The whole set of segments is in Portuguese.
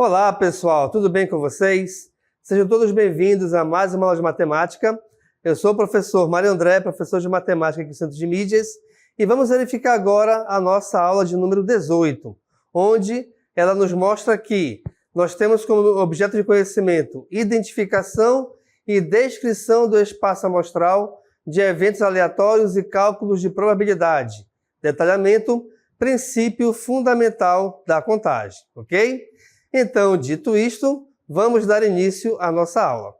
Olá pessoal, tudo bem com vocês? Sejam todos bem-vindos a mais uma aula de matemática. Eu sou o professor Mário André, professor de matemática aqui no Centro de Mídias, e vamos verificar agora a nossa aula de número 18, onde ela nos mostra que nós temos como objeto de conhecimento identificação e descrição do espaço amostral de eventos aleatórios e cálculos de probabilidade. Detalhamento, princípio fundamental da contagem, ok? Então, dito isto, vamos dar início à nossa aula.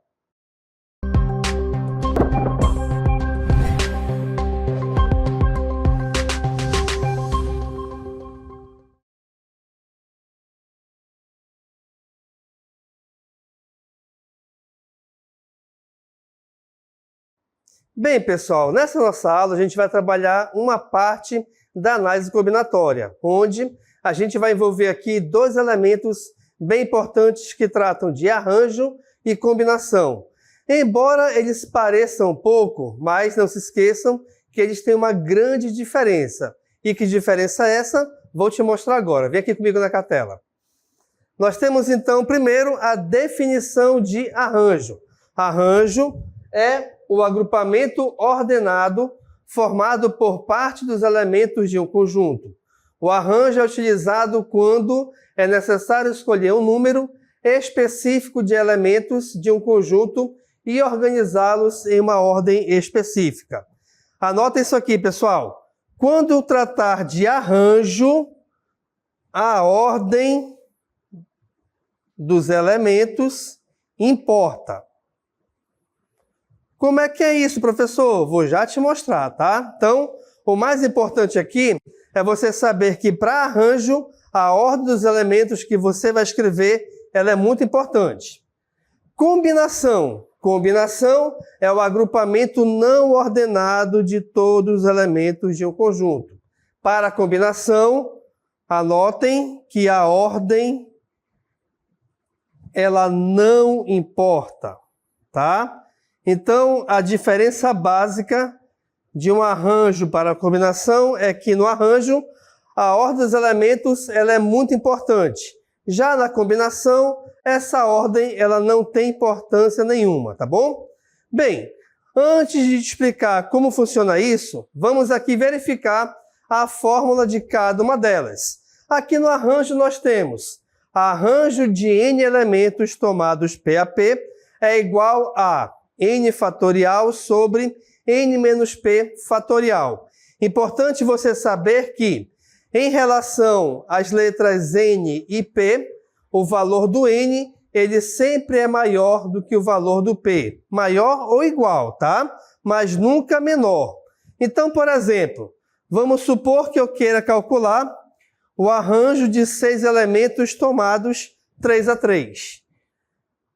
Bem, pessoal, nessa nossa aula a gente vai trabalhar uma parte da análise combinatória, onde a gente vai envolver aqui dois elementos bem importantes que tratam de arranjo e combinação. Embora eles pareçam pouco, mas não se esqueçam que eles têm uma grande diferença. E que diferença é essa? Vou te mostrar agora. Vem aqui comigo na tela. Nós temos então primeiro a definição de arranjo. Arranjo é o agrupamento ordenado formado por parte dos elementos de um conjunto. O arranjo é utilizado quando é necessário escolher um número específico de elementos de um conjunto e organizá-los em uma ordem específica. Anota isso aqui, pessoal. Quando tratar de arranjo, a ordem dos elementos importa. Como é que é isso, professor? Vou já te mostrar, tá? Então, o mais importante aqui é você saber que para arranjo, a ordem dos elementos que você vai escrever, ela é muito importante. Combinação. Combinação é o agrupamento não ordenado de todos os elementos de um conjunto. Para a combinação, anotem que a ordem, ela não importa, tá? Então, a diferença básica de um arranjo para a combinação é que no arranjo, a ordem dos elementos ela é muito importante. Já na combinação, essa ordem ela não tem importância nenhuma, tá bom? Bem, antes de te explicar como funciona isso, vamos aqui verificar a fórmula de cada uma delas. Aqui no arranjo nós temos arranjo de n elementos tomados P a P é igual a n fatorial sobre n menos p fatorial. Importante você saber que, em relação às letras n e p, o valor do n ele sempre é maior do que o valor do p. Maior ou igual, tá? Mas nunca menor. Então, por exemplo, vamos supor que eu queira calcular o arranjo de 6 elementos tomados 3 a 3.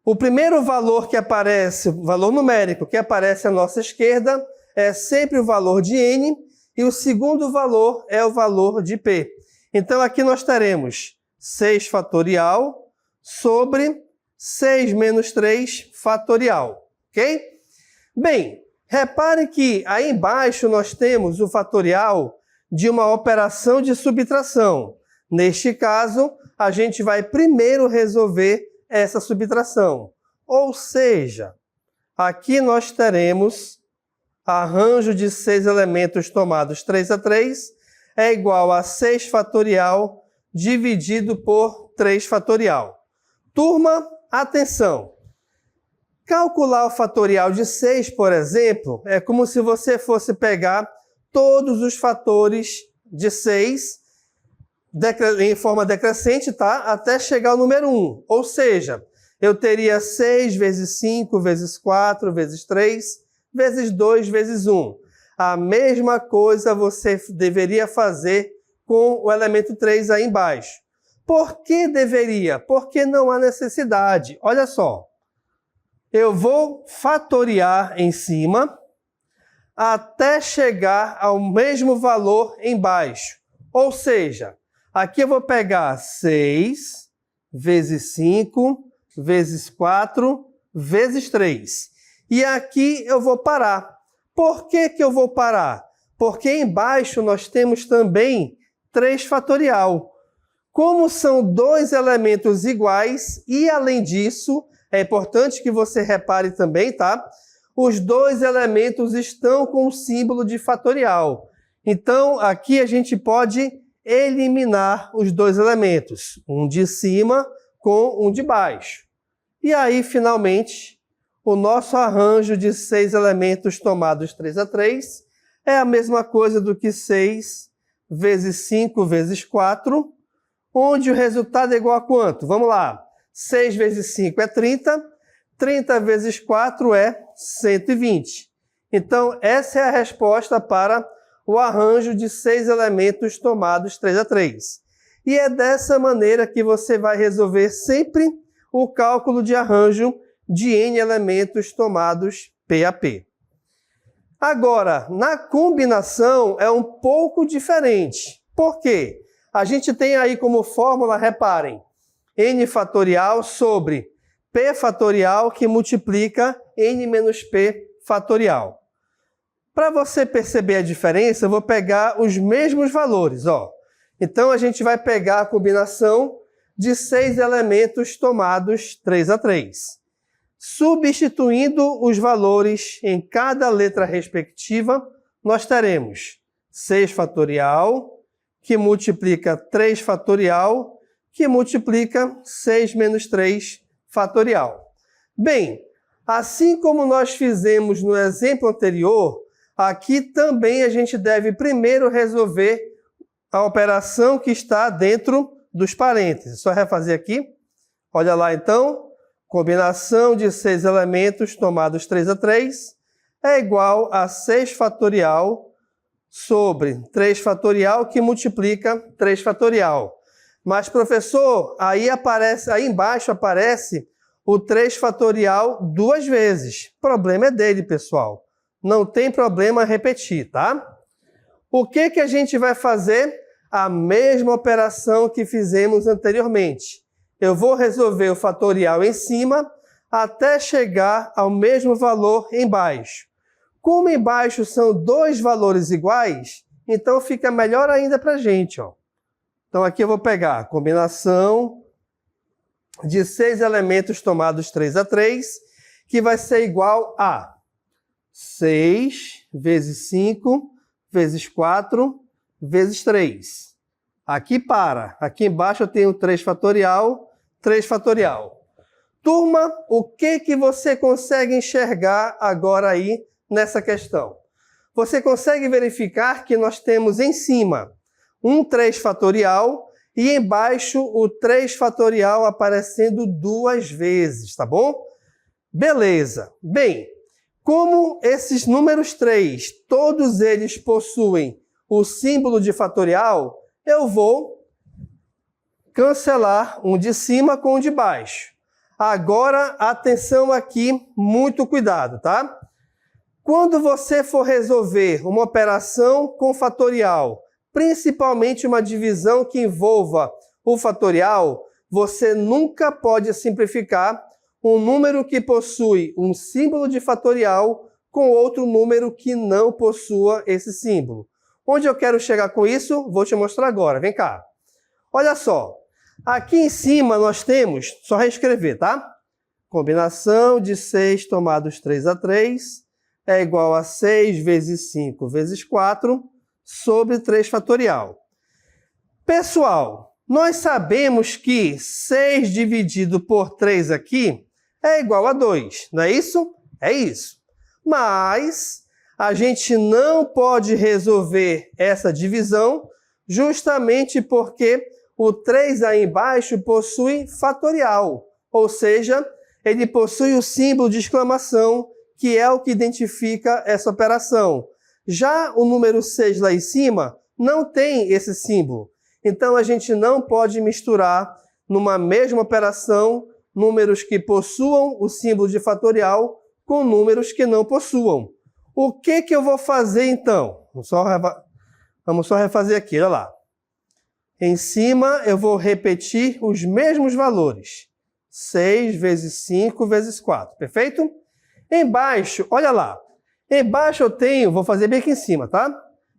O primeiro valor que aparece, o valor numérico que aparece à nossa esquerda, é sempre o valor de n, e o segundo valor é o valor de p. Então, aqui nós teremos 6 fatorial sobre 6 menos 3 fatorial, ok? Bem, repare que aí embaixo nós temos o fatorial de uma operação de subtração. Neste caso, a gente vai primeiro resolver essa subtração. Ou seja, aqui nós teremos arranjo de 6 elementos tomados 3 a 3 é igual a 6 fatorial dividido por 3 fatorial. Turma, atenção! Calcular o fatorial de 6, por exemplo, é como se você fosse pegar todos os fatores de 6 em forma decrescente, tá? Até chegar ao número 1. Ou seja, eu teria 6 vezes 5 vezes 4 vezes 3 vezes 2 vezes 1. A mesma coisa você deveria fazer com o elemento 3 aí embaixo. Por que deveria? Porque não há necessidade. Olha só. Eu vou fatoriar em cima até chegar ao mesmo valor embaixo. Ou seja, aqui eu vou pegar 6 vezes 5 vezes 4 vezes 3. E aqui eu vou parar. Por que que eu vou parar? Porque embaixo nós temos também 3 fatorial. Como são dois elementos iguais e, além disso, é importante que você repare também, tá? Os dois elementos estão com o símbolo de fatorial. Então, aqui a gente pode eliminar os dois elementos, um de cima com um de baixo. E aí, finalmente, o nosso arranjo de 6 elementos tomados 3 a 3 é a mesma coisa do que 6 vezes 5 vezes 4, onde o resultado é igual a quanto? Vamos lá. 6 vezes 5 é 30, 30 vezes 4 é 120. Então, essa é a resposta para o arranjo de 6 elementos tomados 3 a 3. E é dessa maneira que você vai resolver sempre o cálculo de arranjo de n elementos tomados P a P. Agora, na combinação é um pouco diferente. Por quê? A gente tem aí como fórmula, reparem, n fatorial sobre p fatorial que multiplica n menos p fatorial. Para você perceber a diferença, eu vou pegar os mesmos valores, ó. Então, a gente vai pegar a combinação de 6 elementos tomados 3 a 3. Substituindo os valores em cada letra respectiva, nós teremos 6 fatorial, que multiplica 3 fatorial, que multiplica 6 menos 3 fatorial. Bem, assim como nós fizemos no exemplo anterior, aqui também a gente deve primeiro resolver a operação que está dentro dos parênteses. Só refazer aqui. Olha lá então. Combinação de 6 elementos tomados 3 a 3 é igual a 6 fatorial sobre 3 fatorial que multiplica 3 fatorial. Mas, professor, aí embaixo aparece o 3 fatorial 2 vezes. O problema é dele, pessoal. Não tem problema repetir, tá? O que a gente vai fazer? A mesma operação que fizemos anteriormente. Eu vou resolver o fatorial em cima até chegar ao mesmo valor embaixo. Como embaixo são dois valores iguais, então fica melhor ainda para a gente, ó. Então aqui eu vou pegar a combinação de 6 elementos tomados 3 a 3, que vai ser igual a 6 vezes 5 vezes 4 vezes 3. Aqui para. Aqui embaixo eu tenho 3 fatorial, 3 fatorial. Turma, o que você consegue enxergar agora aí nessa questão? Você consegue verificar que nós temos em cima um 3 fatorial e embaixo o 3 fatorial aparecendo 2 vezes, tá bom? Beleza. Bem, como esses números 3, todos eles possuem o símbolo de fatorial, eu vou cancelar um de cima com um de baixo. Agora, atenção aqui, muito cuidado, tá? Quando você for resolver uma operação com fatorial, principalmente uma divisão que envolva o fatorial, você nunca pode simplificar um número que possui um símbolo de fatorial com outro número que não possua esse símbolo. Onde eu quero chegar com isso? Vou te mostrar agora. Vem cá. Olha só. Aqui em cima nós temos, só reescrever, tá? Combinação de 6 tomados 3 a 3 é igual a 6 vezes 5 vezes 4 sobre 3 fatorial. Pessoal, nós sabemos que 6 dividido por 3 aqui é igual a 2, não é isso? É isso. Mas a gente não pode resolver essa divisão justamente porque o 3 aí embaixo possui fatorial, ou seja, ele possui o símbolo de exclamação, que é o que identifica essa operação. Já o número 6 lá em cima não tem esse símbolo. Então, a gente não pode misturar numa mesma operação números que possuam o símbolo de fatorial com números que não possuam. O que eu vou fazer então? Vamos só refazer aqui, olha lá. Em cima eu vou repetir os mesmos valores. 6 vezes 5 vezes 4, perfeito? Embaixo, olha lá. Embaixo eu tenho, vou fazer bem aqui em cima, tá?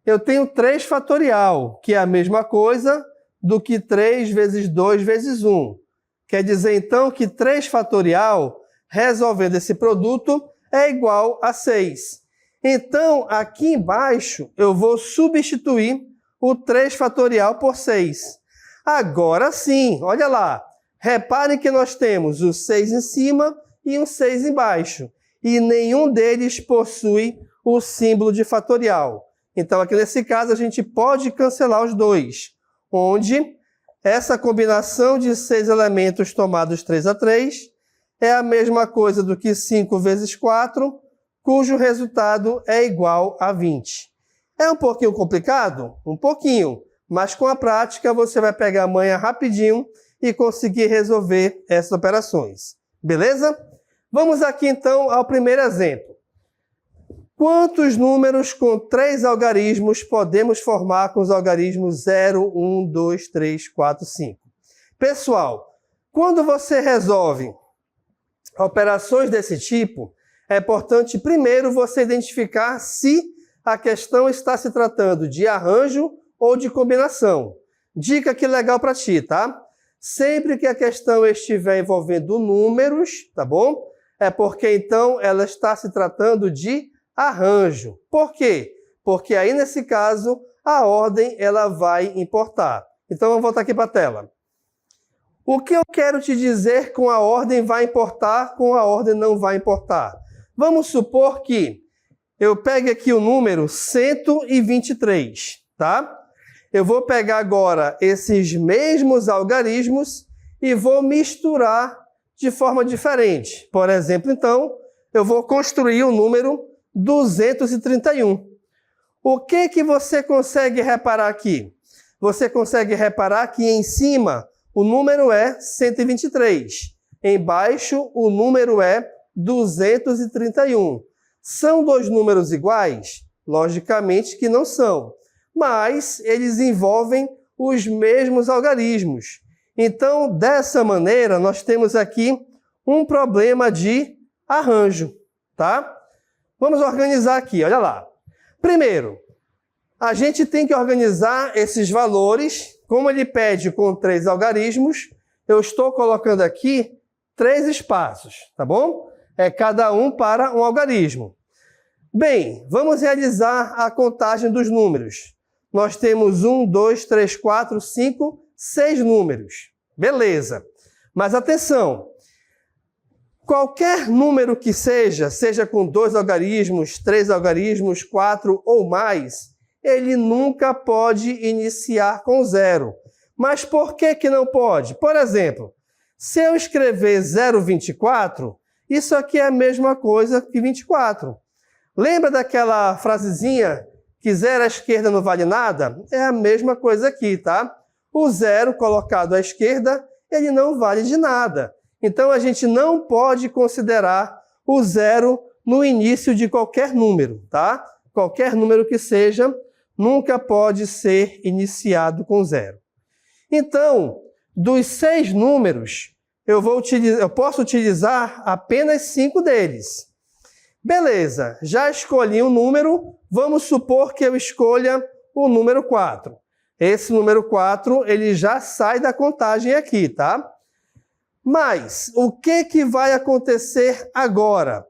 Eu tenho 3 fatorial, que é a mesma coisa do que 3 vezes 2 vezes 1. Quer dizer, então, que 3 fatorial, resolvendo esse produto, é igual a 6. Então, aqui embaixo, eu vou substituir o 3 fatorial por 6. Agora sim, olha lá. Reparem que nós temos o 6 em cima e um 6 embaixo. E nenhum deles possui o símbolo de fatorial. Então, aqui nesse caso, a gente pode cancelar os dois, onde essa combinação de 6 elementos tomados 3 a 3 é a mesma coisa do que 5 vezes 4, cujo resultado é igual a 20. É um pouquinho complicado? Um pouquinho, mas com a prática você vai pegar a manha rapidinho e conseguir resolver essas operações. Beleza? Vamos aqui então ao primeiro exemplo. Quantos números com 3 algarismos podemos formar com os algarismos 0, 1, 2, 3, 4, 5? Pessoal, quando você resolve operações desse tipo, é importante primeiro você identificar se a questão está se tratando de arranjo ou de combinação. Dica que legal para ti, tá? Sempre que a questão estiver envolvendo números, tá bom? É porque então ela está se tratando de arranjo. Por quê? Porque aí nesse caso a ordem ela vai importar. Então vamos voltar aqui para a tela. O que eu quero te dizer com a ordem vai importar, com a ordem não vai importar? Vamos supor que eu pegue aqui o número 123, tá? Eu vou pegar agora esses mesmos algarismos e vou misturar de forma diferente. Por exemplo, então, eu vou construir o número 231. O que você consegue reparar aqui? Você consegue reparar que em cima o número é 123. Embaixo o número é 231. São dois números iguais? Logicamente que não são. Mas eles envolvem os mesmos algarismos. Então, dessa maneira, nós temos aqui um problema de arranjo, tá? Vamos organizar aqui, olha lá. Primeiro, a gente tem que organizar esses valores. Como ele pede com 3 algarismos, eu estou colocando aqui 3 espaços, tá bom? É cada um para um algarismo. Bem, vamos realizar a contagem dos números. Nós temos 1, 2, 3, 4, 5, 6 números. Beleza. Mas atenção, qualquer número que seja com 2 algarismos, 3 algarismos, 4 ou mais, ele nunca pode iniciar com 0. Mas por que não pode? Por exemplo, se eu escrever 0,24, isso aqui é a mesma coisa que 24. Lembra daquela frasezinha que 0 à esquerda não vale nada? É a mesma coisa aqui, tá? O 0 colocado à esquerda, ele não vale de nada. Então, a gente não pode considerar o 0 no início de qualquer número, tá? Qualquer número que seja, nunca pode ser iniciado com 0. Então, dos 6 números, eu posso utilizar apenas 5 deles. Beleza, já escolhi um número, vamos supor que eu escolha o número 4. Esse número 4, ele já sai da contagem aqui, tá? Mas, o que vai acontecer agora?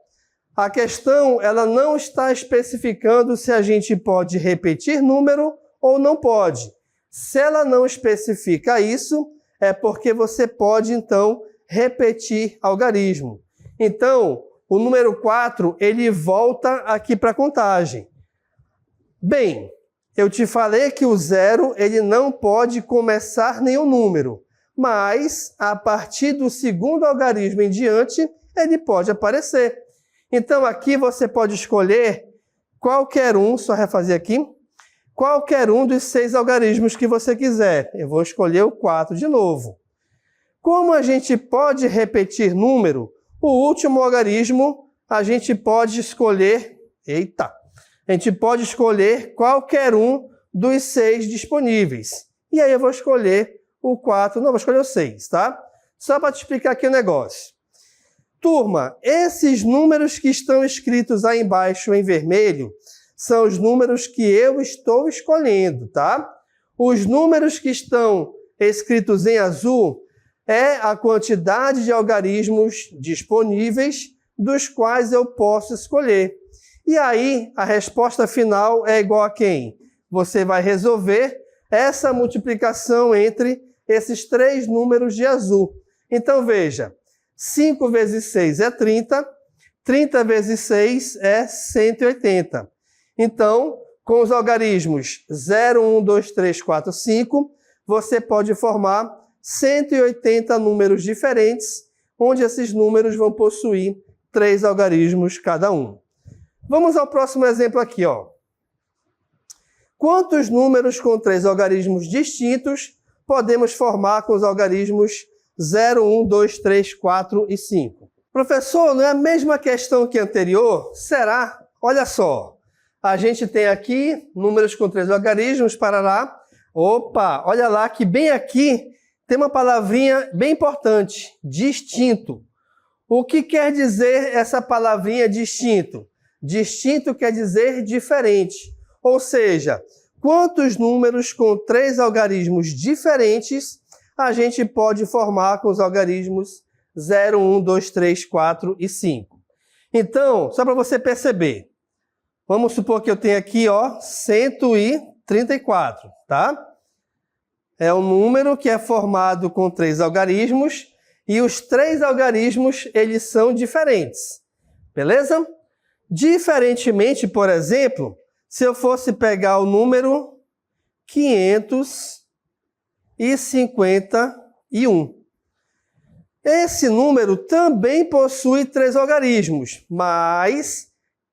A questão, ela não está especificando se a gente pode repetir número ou não pode. Se ela não especifica isso, é porque você pode, então, repetir algarismo. Então, o número 4, ele volta aqui para a contagem. Bem, eu te falei que o 0, ele não pode começar nenhum número, mas a partir do segundo algarismo em diante, ele pode aparecer. Então, aqui você pode escolher qualquer um, só refazer aqui, qualquer um dos 6 algarismos que você quiser. Eu vou escolher o 4 de novo. Como a gente pode repetir número, o último algarismo a gente pode escolher, a gente pode escolher qualquer um dos 6 disponíveis. E aí eu vou escolher o 4, não, vou escolher o 6, tá? Só para te explicar aqui o negócio. Turma, esses números que estão escritos aí embaixo em vermelho são os números que eu estou escolhendo, tá? Os números que estão escritos em azul, é a quantidade de algarismos disponíveis dos quais eu posso escolher. E aí, a resposta final é igual a quem? Você vai resolver essa multiplicação entre esses três números de azul. Então, veja, 5 vezes 6 é 30, 30 vezes 6 é 180. Então, com os algarismos 0, 1, 2, 3, 4, 5, você pode formar 180 números diferentes, onde esses números vão possuir 3 algarismos cada um. Vamos ao próximo exemplo aqui, ó. Quantos números com 3 algarismos distintos podemos formar com os algarismos 0, 1, 2, 3, 4 e 5? Professor, não é a mesma questão que a anterior? Será? Olha só. A gente tem aqui números com 3 algarismos, parará. Opa, olha lá que bem aqui tem uma palavrinha bem importante, distinto. O que quer dizer essa palavrinha distinto? Distinto quer dizer diferente. Ou seja, quantos números com 3 algarismos diferentes a gente pode formar com os algarismos 0, 1, 2, 3, 4 e 5? Então, só para você perceber, vamos supor que eu tenho aqui, ó, 134, tá? É um número que é formado com 3 algarismos e os 3 algarismos, eles são diferentes. Beleza? Diferentemente, por exemplo, se eu fosse pegar o número 551. Esse número também possui 3 algarismos, mas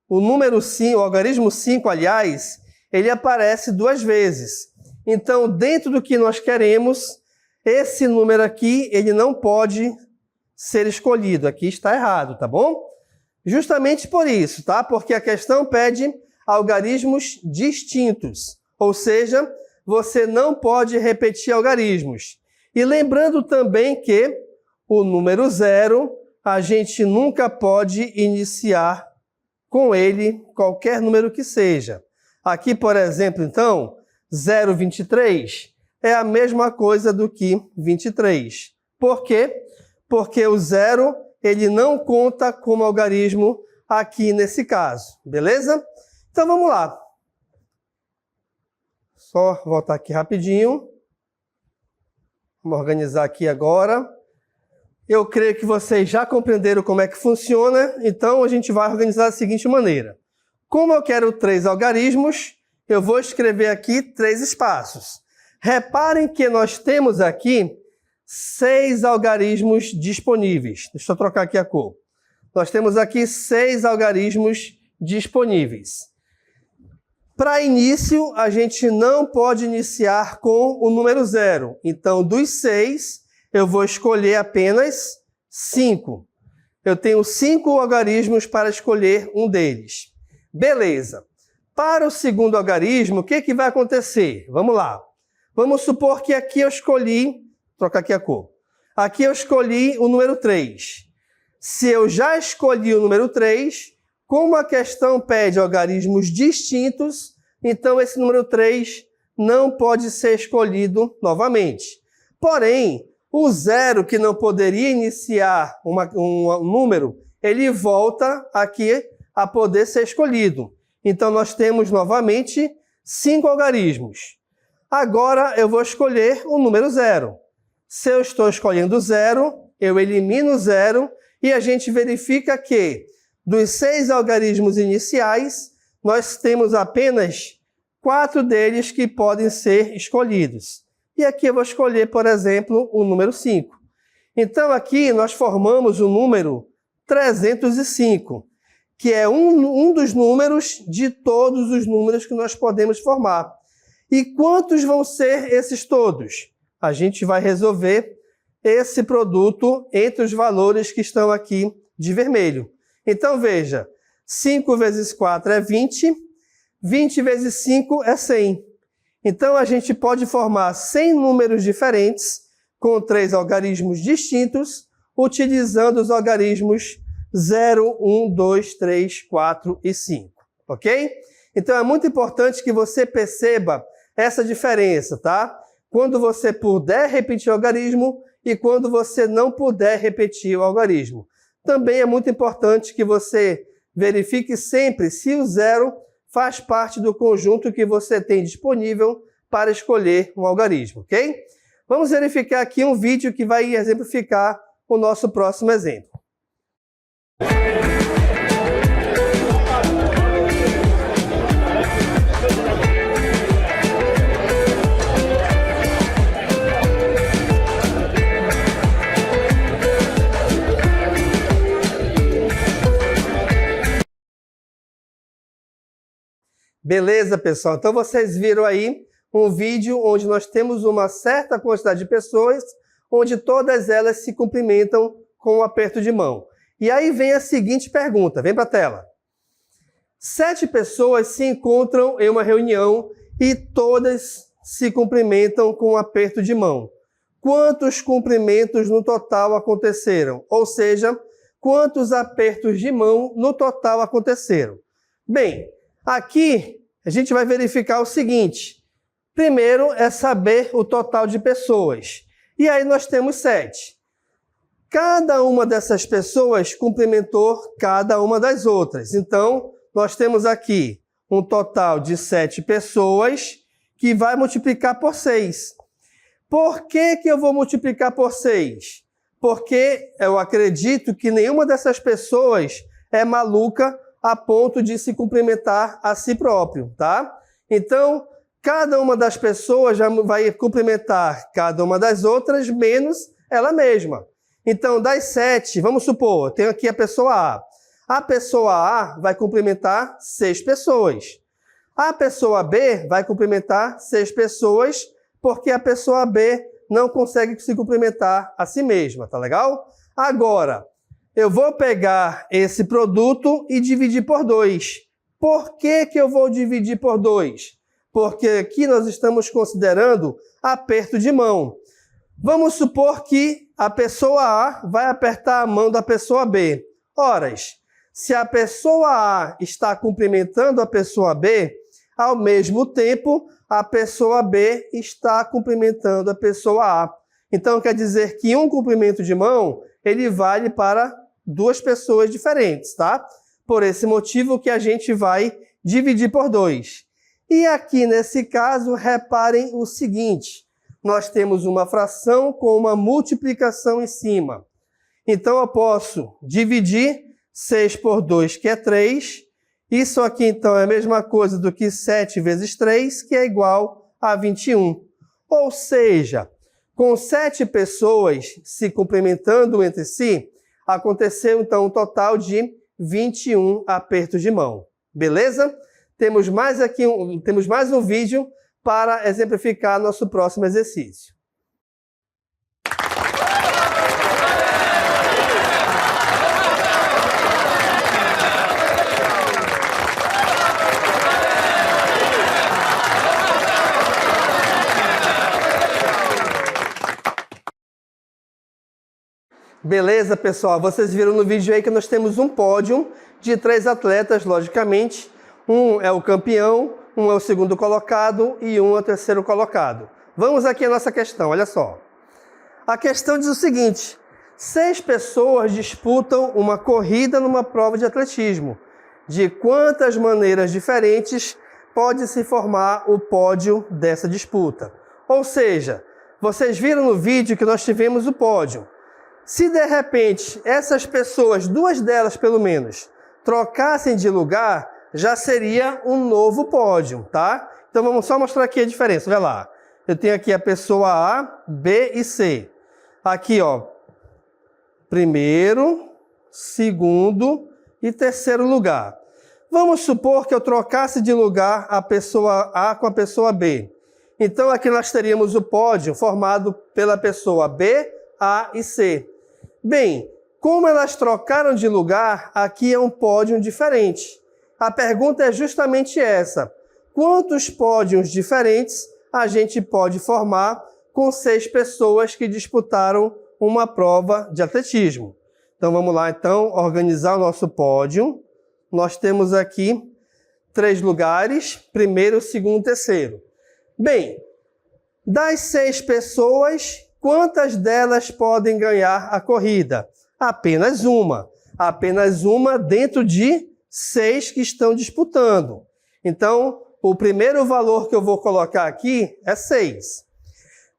o número 5, o algarismo 5, aliás, ele aparece 2 vezes. Então, dentro do que nós queremos, esse número aqui, ele não pode ser escolhido. Aqui está errado, tá bom? Justamente por isso, tá? Porque a questão pede algarismos distintos. Ou seja, você não pode repetir algarismos. E lembrando também que o número 0, a gente nunca pode iniciar com ele qualquer número que seja. Aqui, por exemplo, então, 0,23 é a mesma coisa do que 23. Por quê? Porque o 0, ele não conta como algarismo aqui nesse caso, beleza? Então vamos lá. Só voltar aqui rapidinho. Vamos organizar aqui agora. Eu creio que vocês já compreenderam como é que funciona, então a gente vai organizar da seguinte maneira. Como eu quero 3 algarismos, eu vou escrever aqui 3 espaços. Reparem que nós temos aqui 6 algarismos disponíveis. Deixa eu trocar aqui a cor. Nós temos aqui 6 algarismos disponíveis. Para início, a gente não pode iniciar com o número 0. Então, dos 6, eu vou escolher apenas 5. Eu tenho 5 algarismos para escolher um deles. Beleza. Para o segundo algarismo, o que vai acontecer? Vamos lá. Vamos supor que aqui eu escolhi, trocar aqui a cor. Aqui eu escolhi o número 3. Se eu já escolhi o número 3, como a questão pede algarismos distintos, então esse número 3 não pode ser escolhido novamente. Porém, o 0, que não poderia iniciar um número, ele volta aqui a poder ser escolhido. Então, nós temos novamente 5 algarismos. Agora, eu vou escolher o número 0. Se eu estou escolhendo 0, eu elimino 0 e a gente verifica que, dos 6 algarismos iniciais, nós temos apenas 4 deles que podem ser escolhidos. E aqui eu vou escolher, por exemplo, o número 5. Então, aqui nós formamos o número 305, que é um dos números de todos os números que nós podemos formar. E quantos vão ser esses todos? A gente vai resolver esse produto entre os valores que estão aqui de vermelho. Então, veja, 5 vezes 4 é 20, 20 vezes 5 é 100. Então, a gente pode formar 100 números diferentes com 3 algarismos distintos, utilizando os algarismos 0, 1, 2, 3, 4 e 5. Ok? Então, é muito importante que você perceba essa diferença, tá? quando você puder repetir o algarismo e quando você não puder repetir o algarismo. Também é muito importante que você verifique sempre se o zero faz parte do conjunto que você tem disponível para escolher um algarismo, ok? Vamos verificar aqui um vídeo que vai exemplificar o nosso próximo exemplo. Beleza, pessoal? Então vocês viram aí um vídeo onde nós temos uma certa quantidade de pessoas, onde todas elas se cumprimentam com um aperto de mão. E aí vem a seguinte pergunta, vem para a tela. 7 pessoas se encontram em uma reunião e todas se cumprimentam com um aperto de mão. Quantos cumprimentos no total aconteceram? Ou seja, quantos apertos de mão no total aconteceram? Bem, aqui a gente vai verificar o seguinte. Primeiro é saber o total de pessoas. E aí nós temos 7. Cada uma dessas pessoas cumprimentou cada uma das outras. Então, nós temos aqui um total de 7 pessoas que vai multiplicar por 6. Por que eu vou multiplicar por 6? Porque eu acredito que nenhuma dessas pessoas é maluca a ponto de se cumprimentar a si próprio, tá? Então, cada uma das pessoas já vai cumprimentar cada uma das outras, menos ela mesma. Então, das 7, vamos supor, eu tenho aqui a pessoa A. A pessoa A vai cumprimentar 6 pessoas. A pessoa B vai cumprimentar 6 pessoas, porque a pessoa B não consegue se cumprimentar a si mesma, tá legal? Agora, eu vou pegar esse produto e dividir por 2. Por que eu vou dividir por 2? Porque aqui nós estamos considerando aperto de mão. Vamos supor que a pessoa A vai apertar a mão da pessoa B. Ora, se a pessoa A está cumprimentando a pessoa B, ao mesmo tempo a pessoa B está cumprimentando a pessoa A. Então quer dizer que um cumprimento de mão, ele vale para 2 pessoas diferentes, tá? Por esse motivo que a gente vai dividir por 2. E aqui nesse caso, reparem o seguinte, nós temos uma fração com uma multiplicação em cima. Então eu posso dividir 6 por 2, que é 3. Isso aqui então é a mesma coisa do que 7 vezes 3, que é igual a 21. Ou seja, com 7 pessoas se cumprimentando entre si, aconteceu então um total de 21 apertos de mão. Beleza? Temos mais um vídeo para exemplificar nosso próximo exercício. Beleza, pessoal? Vocês viram no vídeo aí que nós temos um pódio de 3 atletas, logicamente. Um é o campeão, um é o segundo colocado e um é o terceiro colocado. Vamos aqui à nossa questão, olha só. A questão diz o seguinte: 6 pessoas disputam uma corrida numa prova de atletismo. De quantas maneiras diferentes pode se formar o pódio dessa disputa? Ou seja, vocês viram no vídeo que nós tivemos o pódio. Se de repente essas pessoas, 2 delas pelo menos, trocassem de lugar, já seria um novo pódio, tá? Então vamos só mostrar aqui a diferença, olha lá. Eu tenho aqui a pessoa A, B e C. Aqui, ó, primeiro, segundo e terceiro lugar. Vamos supor que eu trocasse de lugar a pessoa A com a pessoa B. Então aqui nós teríamos o pódio formado pela pessoa B, A e C. Bem, como elas trocaram de lugar, aqui é um pódio diferente. A pergunta é justamente essa: quantos pódios diferentes a gente pode formar com 6 pessoas que disputaram uma prova de atletismo? Então vamos lá, então, organizar o nosso pódio. Nós temos aqui 3 lugares, primeiro, segundo, terceiro. Bem, Das 6 pessoas, quantas delas podem ganhar a corrida? Apenas uma. Apenas uma dentro de 6 que estão disputando. Então, o primeiro valor que eu vou colocar aqui é 6.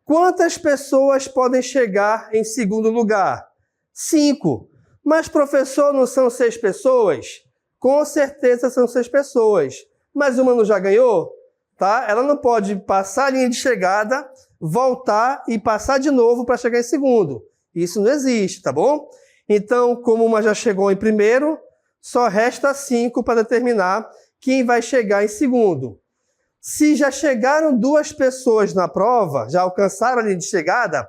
Quantas pessoas podem chegar em segundo lugar? 5. Mas, professor, não são 6 pessoas? Com certeza são 6 pessoas. Mas uma não já ganhou? Tá? Ela não pode passar a linha de chegada, voltar e passar de novo para chegar em segundo. Isso não existe, tá bom? Então, como uma já chegou em primeiro, só resta 5 para determinar quem vai chegar em segundo. Se já chegaram 2 pessoas na prova, já alcançaram a linha de chegada,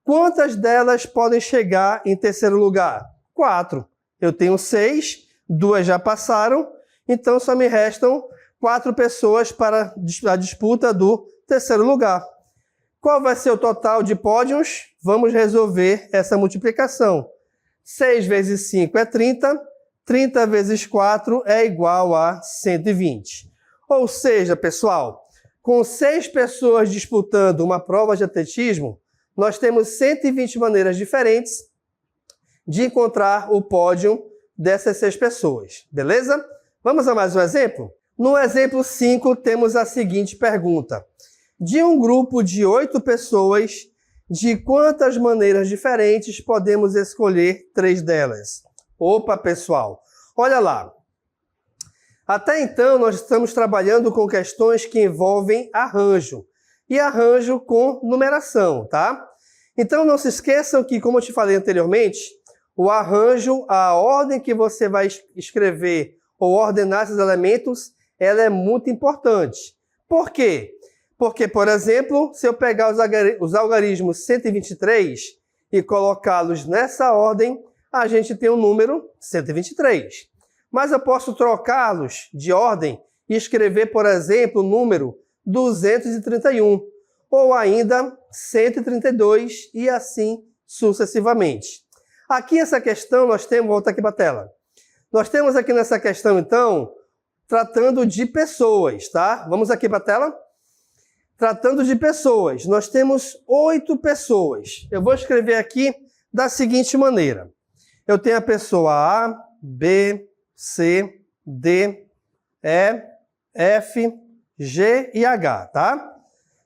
quantas delas podem chegar em terceiro lugar? 4. Eu tenho 6, 2 já passaram, então só me restam 4 pessoas para a disputa do terceiro lugar. Qual vai ser o total de pódios? Vamos resolver essa multiplicação. 6 vezes 5 é 30, 30 vezes 4 é igual a 120. Ou seja, pessoal, com 6 pessoas disputando uma prova de atletismo, nós temos 120 maneiras diferentes de encontrar o pódio dessas 6 pessoas, beleza? Vamos a mais um exemplo? No exemplo 5, temos a seguinte pergunta. De um grupo de 8 pessoas, de quantas maneiras diferentes podemos escolher 3 delas? Opa, pessoal, olha lá. Até então, nós estamos trabalhando com questões que envolvem arranjo. E arranjo com numeração, tá? Então, não se esqueçam que, como eu te falei anteriormente, o arranjo, a ordem que você vai escrever ou ordenar esses elementos, ela é muito importante. Por quê? Porque, por exemplo, se eu pegar os algarismos 123 e colocá-los nessa ordem, a gente tem o número 123. Mas eu posso trocá-los de ordem e escrever, por exemplo, o número 231, ou ainda 132 e assim sucessivamente. Aqui essa questão nós temos, volta aqui para a tela. Nós temos aqui nessa questão, então, tratando de pessoas, tá? Vamos aqui para a tela. Tratando de pessoas, nós temos 8 pessoas. Eu vou escrever aqui da seguinte maneira. Eu tenho a pessoa A, B, C, D, E, F, G e H, tá?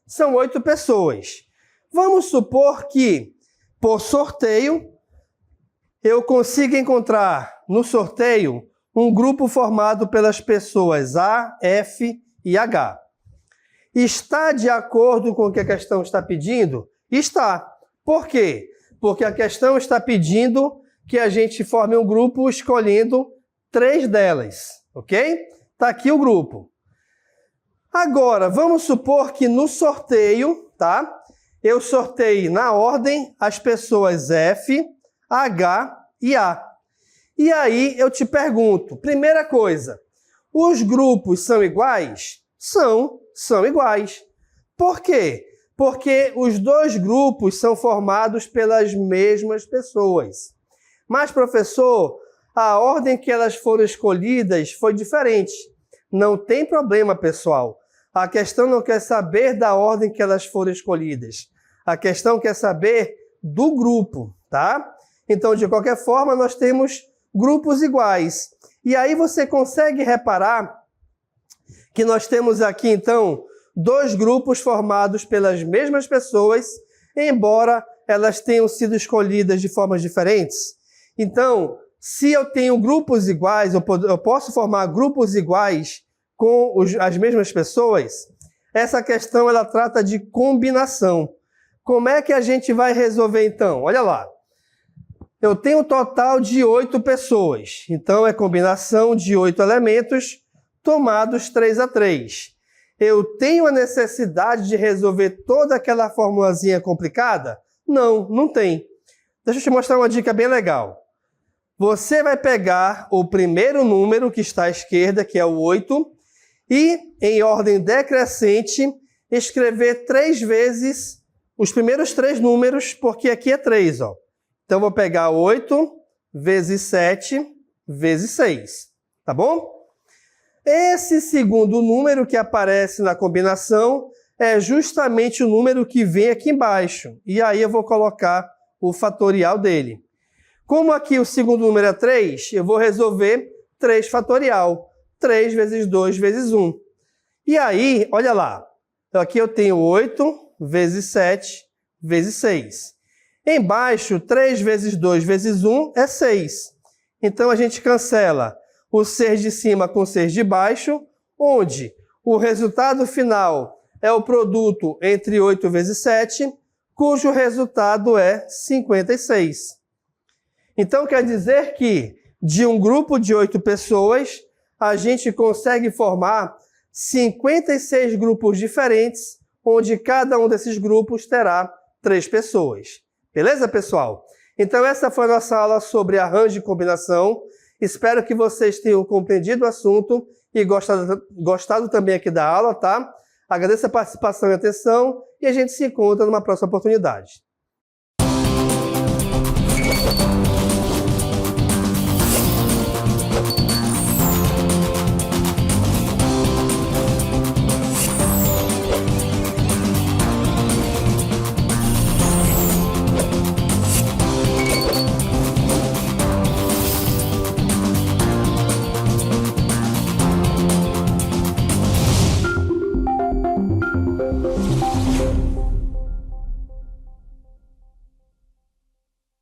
São 8 pessoas. Vamos supor que, por sorteio, eu consiga encontrar no sorteio um grupo formado pelas pessoas A, F e H. Está de acordo com o que a questão está pedindo? Está. Por quê? Porque a questão está pedindo que a gente forme um grupo escolhendo 3 delas, ok? Está aqui o grupo. Agora, vamos supor que no sorteio, tá? Eu sorteie na ordem as pessoas F, H e A. E aí eu te pergunto, primeira coisa, os grupos são iguais? São iguais. Por quê? Porque os 2 grupos são formados pelas mesmas pessoas. Mas, professor, a ordem que elas foram escolhidas foi diferente. Não tem problema, pessoal. A questão não quer saber da ordem que elas foram escolhidas. A questão quer saber do grupo, tá? Então, de qualquer forma, nós temos grupos iguais. E aí você consegue reparar que nós temos aqui, então, 2 grupos formados pelas mesmas pessoas, embora elas tenham sido escolhidas de formas diferentes. Então, se eu tenho grupos iguais, eu posso formar grupos iguais com as mesmas pessoas, essa questão ela trata de combinação. Como é que a gente vai resolver, então? Olha lá. Eu tenho um total de 8 pessoas. Então, é combinação de 8 elementos tomados 3 a 3. Eu tenho a necessidade de resolver toda aquela formulazinha complicada? Não, não tem. Deixa eu te mostrar uma dica bem legal. Você vai pegar o primeiro número que está à esquerda, que é o 8, e, em ordem decrescente, escrever 3 vezes os primeiros 3 números, porque aqui é 3, ó. Então, vou pegar 8 vezes 7 vezes 6, tá bom? Esse segundo número que aparece na combinação é justamente o número que vem aqui embaixo. E aí eu vou colocar o fatorial dele. Como aqui o segundo número é 3, eu vou resolver 3 fatorial. 3 vezes 2 vezes 1. E aí, olha lá. Aqui eu tenho 8 vezes 7 vezes 6. Embaixo, 3 vezes 2 vezes 1 é 6. Então, a gente cancela o 6 de cima com o 6 de baixo, onde o resultado final é o produto entre 8 vezes 7, cujo resultado é 56. Então, quer dizer que de um grupo de 8 pessoas, a gente consegue formar 56 grupos diferentes, onde cada um desses grupos terá 3 pessoas. Beleza, pessoal? Então, essa foi a nossa aula sobre arranjo e combinação. Espero que vocês tenham compreendido o assunto e gostado também aqui da aula, tá? Agradeço a participação e atenção e a gente se encontra numa próxima oportunidade.